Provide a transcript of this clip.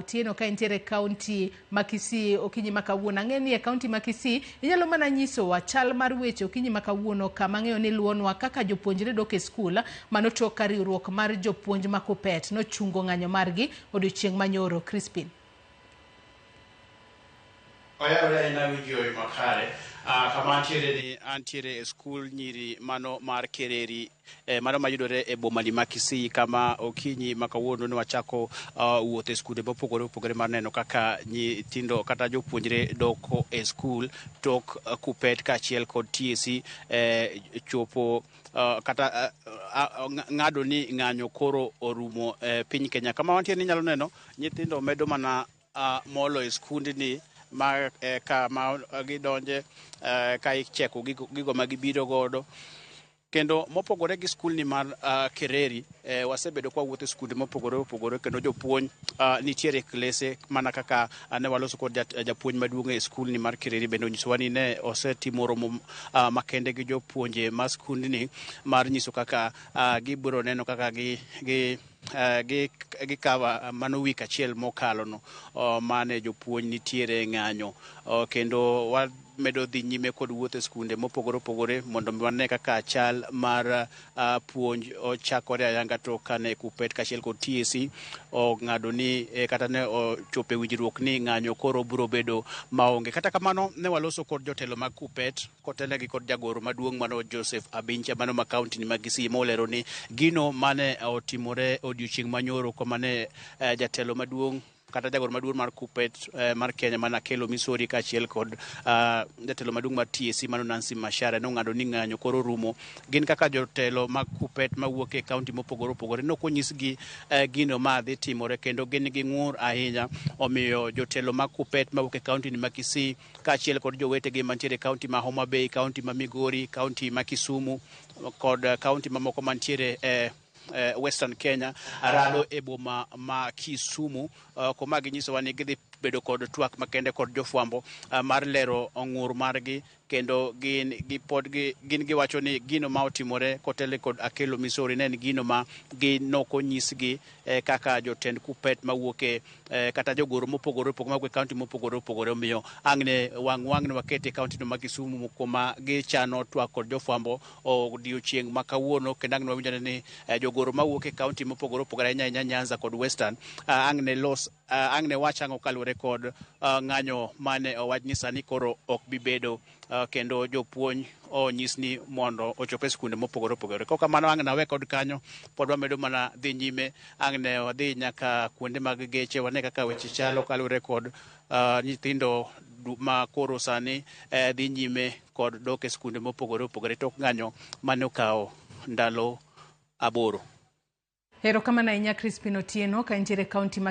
Otieno ka entiere kaunti ma Kisii okinyi ma kawuono. Ang'eni e kaunti ma Kisii inyalo mana nyisowa chal mar weche okinyi ma kawuono kama ng'eyo ni luonwa kaka jopuonjre dok e skul manotok ka riwruok mar jopuonj ma KUPPET nochungo ng'anyo margi odiochieng' manyoro. Crispin. Oyawre na winjo makare kama antiere e skul nyiri mano mar Kereri mano mayudore e boma ni ma Kisii kama okinyi ma kawuono ne wachako wuoth e skunde mopogore mar neno kaka nyithindo kata jopuonjre dok e skul tok KUPPET kaachiel kod TSC chopo kata ng'ado ni ng'anyo koro orumo piny Kenya. Kama wantiere ni nyalo neno nyithindo medo mana molo e skundni ma kama gidonje ka icheko gigo ma gibiro godo kendo mopogore gi skul ni mar Kereri wasebedo kwa wuotho e skunde mopogore kendo jopuonj nitiere klese mana kaka ne waloso kod japuonj maduong' e skul ni mar Kereri bende onyisowa ni ne osetimo romo makende gi jopuonje ma skundni mar nyiso kaka gibiro neno kaka gikawa mano wik achiel mokalo no mane jopuonj nitiere ng'anyo kendo wamedo dhi nyime kod wuotho e skunde mopogore mondo wane kaka chal mar puonj ochakore ayanga to kane KUPPET kaachiel kod TSC ong'ado ni kata ne ochopo e winjruok ni ng'anyo koro biro bedo maonge. Kata kamano ne waloso kod jotelo mag KUPPET kotelnegi kod jagoro maduong' mano Joseph Abincha mano ma kaunti ni ma Kisii molero ni gino mane otimore odiochieng' manyoro kama ne jatelo maduong' kata jagoro maduong' mar KUPPET mar Kenya mana Kelo Misori kaachiel kod jatelo maduong' mar TSC mano Nancy Macharia nong'ado ni ng'anyo koro rumo. Gin kaka jotelo mag KUPPET mawuok e kaunti mopogore nok onyisgi gino ma dhi timore kendo gin gi ng'ur ahinya. Omiyo jotelo mag KUPPET mawuok e kaunti ni ma Kisii kaachiel kod jowetegi mantiere e kaunti ma Homa Bay, kaunti ma Migori, kaunti ma Kisumu kod kaunti mamoko mantiere Western Kenya arado e boma ma Kisumu kuma ginyisowa ni gidhi bedo kod twak makende kod jofwambo mar lero ng'ur margi kendo gin giwacho ni gino ma otimore kotele kod Kelo Misori ne en gino ma ginoko nyisgi kaka jotend KUPPET mawuok kata jogoro mopogore mawuok e kaunti mopogore omiyo ang'ne wang' ne wakete kaunti no ma Kisumu kuma gichano twak kod jofwambo odiochieng' ma kawuono kendo ang'ne wawinjo ni jogoro mawuok e kaunti mopogore ahinya Nyanza kod Western ang'ne wachango kalure kod ng'anyo mane owach ni sani koro ok bibedo kendo jopuonj onyis ni mondo ochop e skunde mopogore. Kok kamano ang'ne awe kod kanyo pod wamedo mana dhi nyime ang'ne wadhi nyaka kuonde mag geche wane kaka weche chalo kalure kod nyithindo ma koro sani dhi nyime kod dok e skunde mopogore tok ng'anyo mane okawo ndalo 8. Erokamano ahinya Crispin Otieno ka entiere kaunti